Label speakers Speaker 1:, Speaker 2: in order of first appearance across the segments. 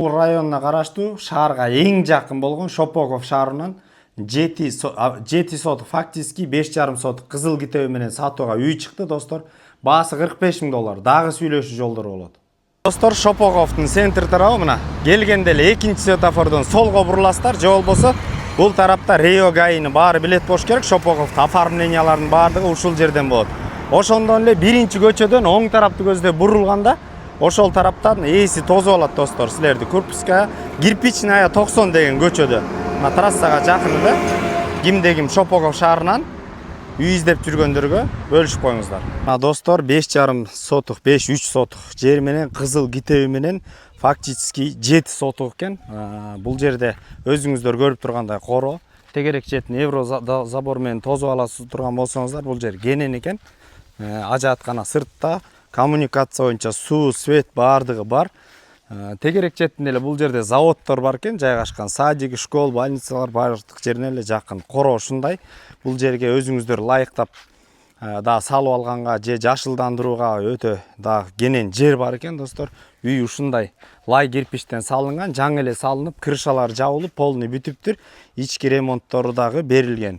Speaker 1: Бул районуна караштуу шаарга эң жакын болгон Шопоков шаарынан 7 сотук фактически 5,5 сотук кызыл китеби менен сатууга үй чыкты достор. Баасы 45 000 доллар. Дагы сүйлөшүү жолдору болот. Достор, Шопоковдун центр тарабы мына. Келгенде эле экинчи светофордон солго буруласыздар, же болбосо бул тарапта Рио Гаини баары билет болуш керек. Шопоковдун оформленияларынын баардыгы ушул жерден болот. Ошондон эле биринчи көчөдөн оң тарапты көздөп бурулганда ошол тараптан ээси тозуп алат достор. Силерди Курбская, Кирпичная 90 деген көчөдө. Мына трассага жакын эле кимде ким Шопоков шаарынан үй издеп жүргөндөргө бөлүшүп коюңуздар. Достор, 5,5 сотук, 5-3 сотук жер менен кызыл китеби менен фактически 7 сотук экен. Бул жерде өзүңүздөр көрүп тургандай коро, тегерек жетін евро забор менен тозуп аласыз турган болсоңуздар, бул жер кенен экен. Ажааткана сыртта, коммуникация боюнча суу, свет баардыгы бар. Тегерек жетинде эле бул жерде заводдор бар экен, жайгашкан садик, школ, больницалар баардык жерине эле жакын. Коро ушундай. Бул жерге өзүңүздөр лайыктап да салып алганга же жашылдандырууга өтө да кенен жер бар экен достор. Үй ушундай лай кирпичтен салынган, жаңы эле салынып, крышалар жабылып, полный бүтүптүр. Ички ремонттору дагы берилген.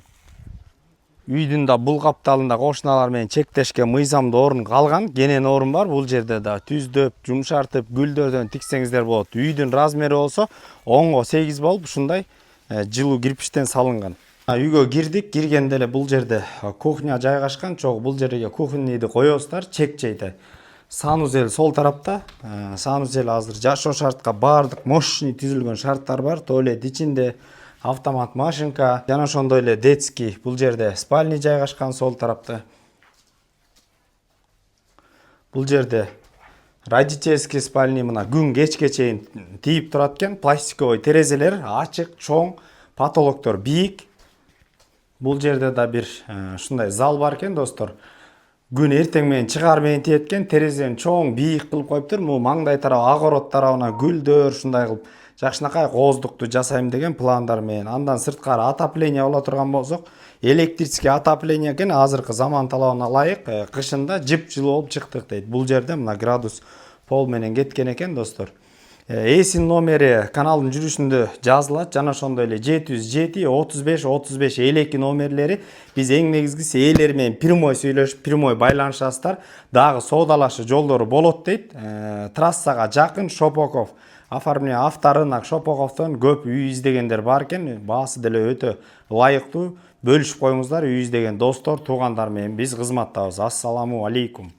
Speaker 1: Үйдүн да бул капталында кошуналар менен чектешке мыйзамдуу орун калган, кенен орун бар. Бул жерде да түздөп, жумшартып, гүлдөрдөн тиксеңиздер болот. Үйдүн размери болсо 10-8 болуп, ушундай жылуу кирпичтен салынган. Үйгө кирдик, киргенде эле бул жерде кухня жайгашкан. Чогуу бул жерге кухняды коёсуздар, чек жейде. Санузел сол тарапта. Санузел азыр жашоо шартка баардык мощный түзүлгөн шарттар бар. Туалет ичинде, автомат машинка, жана ошондой эле детский. Бул жерде спальня жайгашкан сол тарапта. Бул жерде родительский спальня мына күн кечке чейин тийип турат экен. Пластиковый терезелер ачык, чоң, потолоктор бийик. Бул жерде да бир ушундай зал бар экен достор. Күн эртең менен чыгар менен тиет экен, терезени чоң бийик кылып коюптур. Бул маңдай тарабы, огород тарабына гүлдөр ушундай кылып жакшынакай кооздукту жасайм деген пландар менен. Андан сырткары отопление боло турган болсок, электрический отопление экен, азыркы заман талабына ылайык кышында жып-жылуу болуп чыктык дейт. Бул жерде мына градус пол менен кеткен экен достор. Эсин номери каналдын жүрүшүндө жазылат, жана ошондой эле 707 35 35 52 номерлери. Биз эң негизгиси ээлери менен прямой сүйлөшүп, прямой байланышасыздар. Дагы соодалашуу жолдору болот дейт. Трассага жакын Шопоков. Оформление авторынак Шопоковдон көп үй издегендер бар экен. Баасы деле өтө ылайыктуу. Бөлүшүп коюңуздар, үй издеген достор, туугандар менен биз кызматтабыз. Ассаламу алейкум.